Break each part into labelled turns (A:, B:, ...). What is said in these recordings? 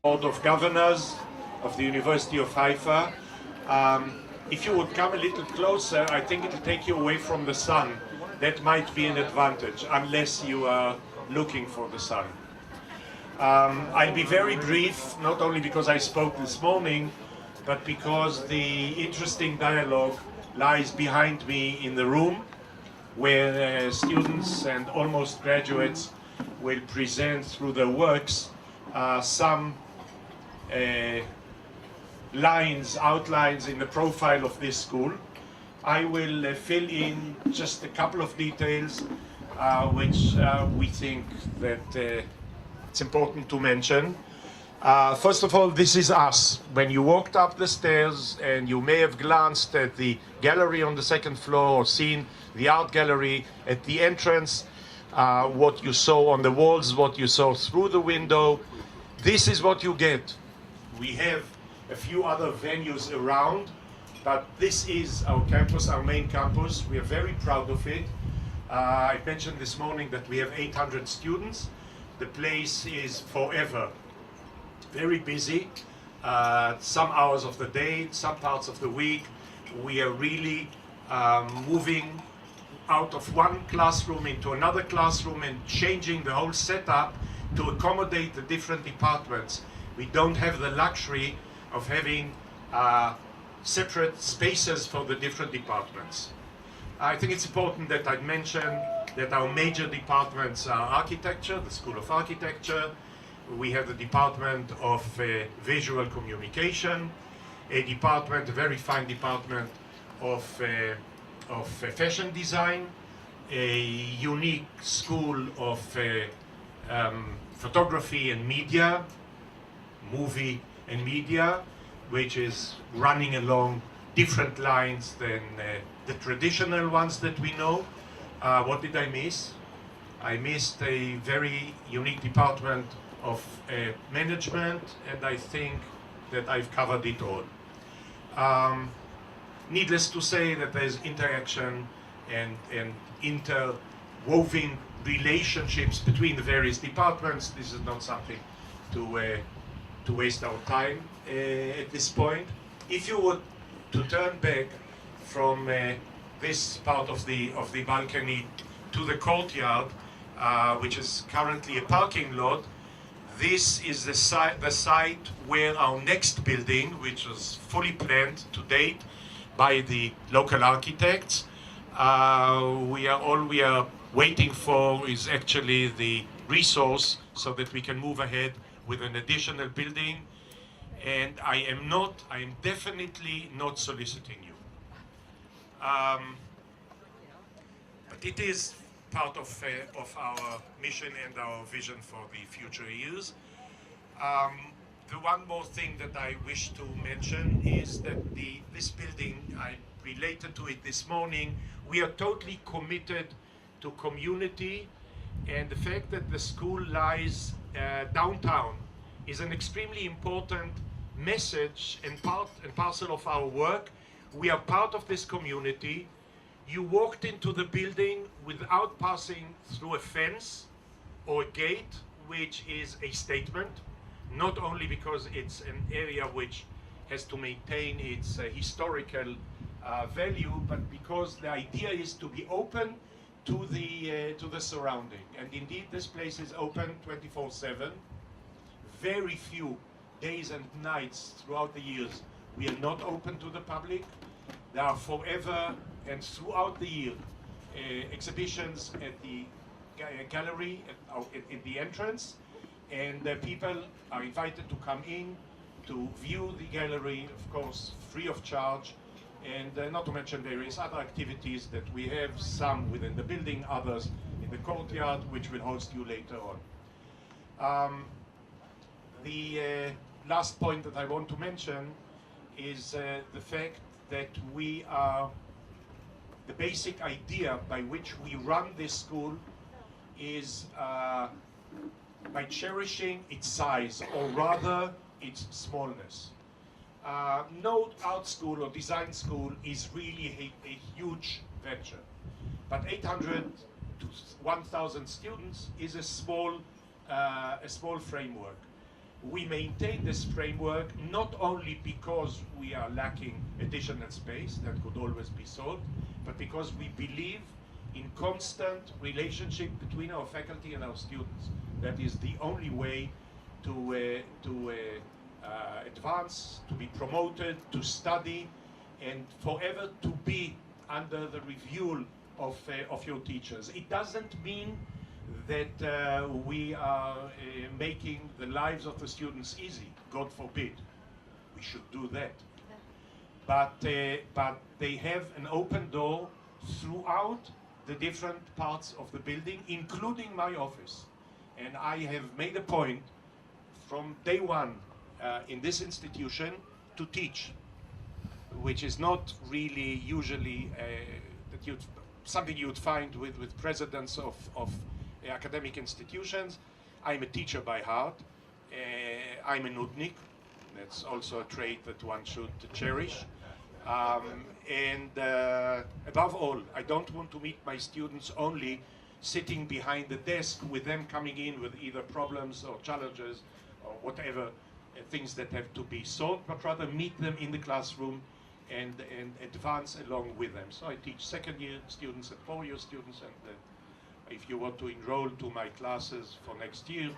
A: Board of Governors of the University of Haifa. If you would come a little closer, I think it'll take you away from the sun. That might be an advantage, unless you are looking for the sun. I'll be very brief, not only because I spoke this morning, but because the interesting dialogue lies behind me in the room, where students and almost graduates will present through their works some outlines in the profile of this school. I will fill in just a couple of details which we think that it's important to mention. First of all, this is us. When you walked up the stairs and you may have glanced at the gallery on the second floor or seen the art gallery at the entrance, what you saw on the walls, what you saw through the window, this is what you get. We have a few other venues around, but this is our campus, our main campus. We are very proud of it. I mentioned this morning that we have 800 students. The place is forever very busy, some hours of the day, some parts of the week. We are really moving out of one classroom into another classroom and changing the whole setup to accommodate the different departments. We don't have the luxury of having separate spaces for the different departments. I think it's important that I mention that our major departments are architecture, the School of Architecture. We have the Department of Visual Communication, a very fine department of fashion design, a unique school of photography and media, movie and media, which is running along different lines than the traditional ones that we know. What did I miss? I missed a very unique department of management, and I think that I've covered it all. Needless to say that there's interaction and interwoven relationships between the various departments. This is not something to waste our time at this point. If you were to turn back from this part of the balcony to the courtyard, which is currently a parking lot, this is the site where our next building, which was fully planned to date by the local architects, all we are waiting for is actually the resource so that we can move ahead with an additional building. And I am definitely not soliciting you. But it is part of our mission and our vision for the future years. The one more thing that I wish to mention is that this building, I related to it this morning, we are totally committed to community, and the fact that the school lies downtown is an extremely important message and part and parcel of our work. We are part of this community. You walked into the building without passing through a fence or a gate, which is a statement, not only because it's an area which has to maintain its historical value, but because the idea is to be open to the surrounding. And indeed, this place is open 24/7. Very few days and nights throughout the years we are not open to the public. There are forever and throughout the year exhibitions at the gallery in the entrance, and people are invited to come in to view the gallery, of course, free of charge. And not to mention various other activities that we have, some within the building, others in the courtyard, which will host you later on. The last point that I want to mention is the fact that the basic idea by which we run this school is by cherishing its size, or rather its smallness. No art school or design school is really a huge venture, but 800 to 1,000 students is a small framework. we maintain this framework not only because we are lacking additional space that could always be solved, but because we believe in constant relationship between our faculty and our students. That is the only way to advance, to be promoted, to study, and forever to be under the review of your teachers. It doesn't mean that we are making the lives of the students easy. God forbid. We should do that. But they have an open door throughout the different parts of the building, including my office. And I have made a point from day one in this institution to teach, which is not really usually something you would find with presidents of academic institutions. I'm a teacher by heart. I'm a nudnik. That's also a trait that one should cherish. And above all, I don't want to meet my students only sitting behind the desk with them coming in with either problems or challenges or whatever things that have to be solved, but rather meet them in the classroom and advance along with them. So I teach second-year students and four-year students, and if you want to enroll to my classes for next year,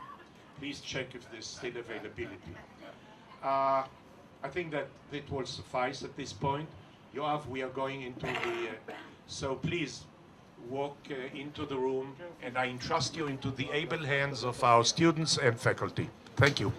A: please check if there's still availability. I think that it will suffice at this point. Yoav, we are going into the, so please walk into the room, and I entrust you into the able hands of our students and faculty. Thank you.